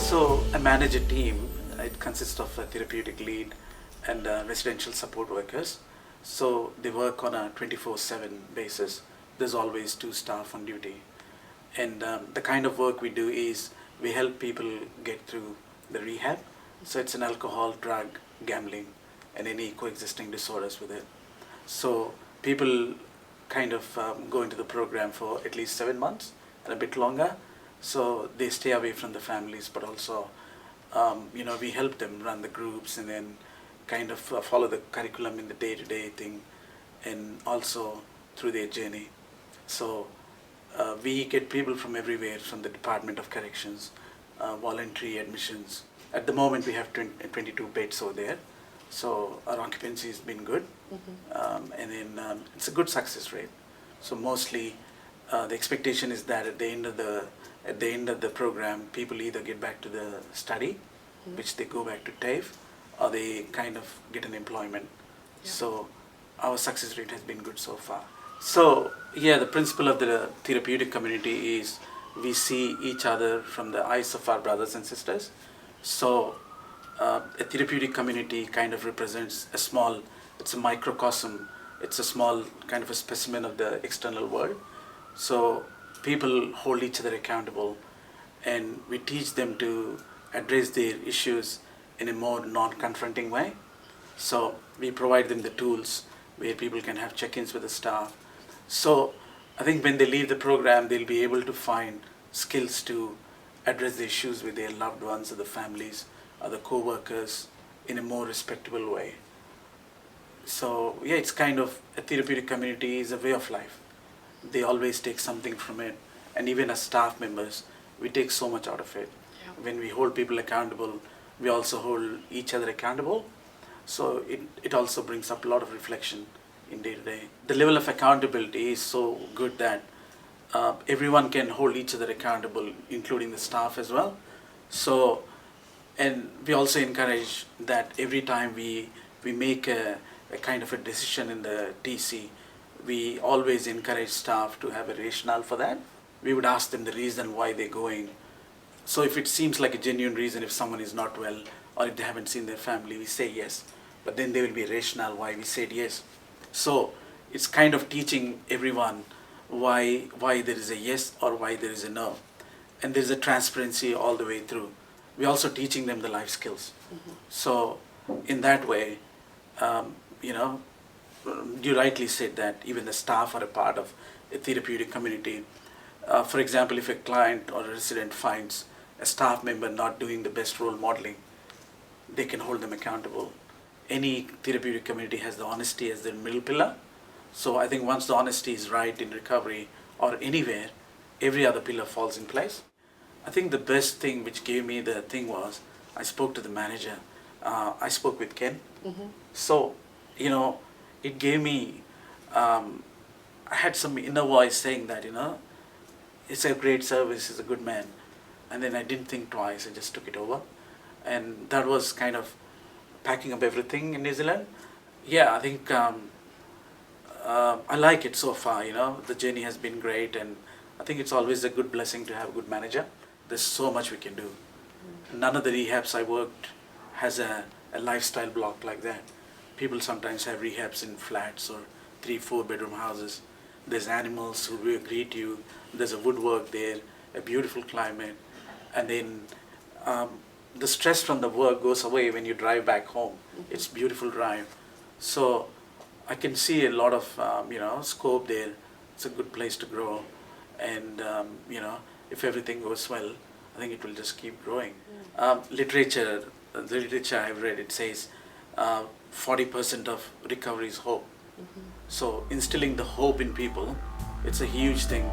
So I manage a team. It consists of a therapeutic lead and residential support workers. So they work on a 24/7 basis. There's always two staff on duty. And the kind of work we do is we help people get through the rehab. So it's an alcohol, drug, gambling, and any coexisting disorders with it. So people kind of go into the program for at least 7 months and a bit longer. So they stay away from the families, but also, we help them run the groups and then kind of follow the curriculum in the day-to-day thing, and also through their journey. So we get people from everywhere, from the Department of Corrections, voluntary admissions. At the moment, we have 22 beds over there. So our occupancy has been good, and then it's a good success rate. So mostly, the expectation is that at the end of the program, people either get back to the study, which they go back to TAFE, or they kind of get an employment. Yeah. So our success rate has been good so far. So yeah, the principle of the therapeutic community is we see each other from the eyes of our brothers and sisters. So a therapeutic community kind of represents it's a microcosm, it's a small kind of a specimen of the external world. So people hold each other accountable, and we teach them to address their issues in a more non-confronting way. So we provide them the tools where people can have check-ins with the staff. So I think when they leave the program, they'll be able to find skills to address the issues with their loved ones or the families or the co-workers in a more respectable way. So yeah, it's kind of a therapeutic community is a way of life. They always take something from it, and even as staff members, we take so much out of it. Yeah. When we hold people accountable, we also hold each other accountable. So it also brings up a lot of reflection in day to day. The level of accountability is so good that everyone can hold each other accountable, including the staff as well. So, and we also encourage that every time we make a kind of a decision in the TC, we always encourage staff to have a rationale for that. We would ask them the reason why they're going. So if it seems like a genuine reason, if someone is not well or if they haven't seen their family, we say yes. But then there will be a rationale why we said yes. So it's kind of teaching everyone why there is a yes or why there is a no. And there's a transparency all the way through. We're also teaching them the life skills. So in that way, you rightly said that even the staff are a part of a therapeutic community. For example, if a client or a resident finds a staff member not doing the best role modeling, they can hold them accountable. Any therapeutic community has the honesty as their middle pillar. So I think once the honesty is right in recovery or anywhere, every other pillar falls in place. I think the best thing which gave me the thing was I spoke to the manager. I spoke with Ken. So, it gave me, I had some inner voice saying that, it's a great service, he's a good man. And then I didn't think twice, I just took it over. And that was kind of packing up everything in New Zealand. Yeah, I think I like it so far, the journey has been great, and I think it's always a good blessing to have a good manager. There's so much we can do. None of the rehabs I worked has a lifestyle block like that. People sometimes have rehabs in flats or 3-4 bedroom houses. There's animals who will greet you. There's a woodwork there, a beautiful climate. And then the stress from the work goes away when you drive back home. It's beautiful drive. So I can see a lot of scope there. It's a good place to grow. And if everything goes well, I think it will just keep growing. The literature I've read, it says 40% of recovery is hope. So instilling the hope in people, it's a huge thing.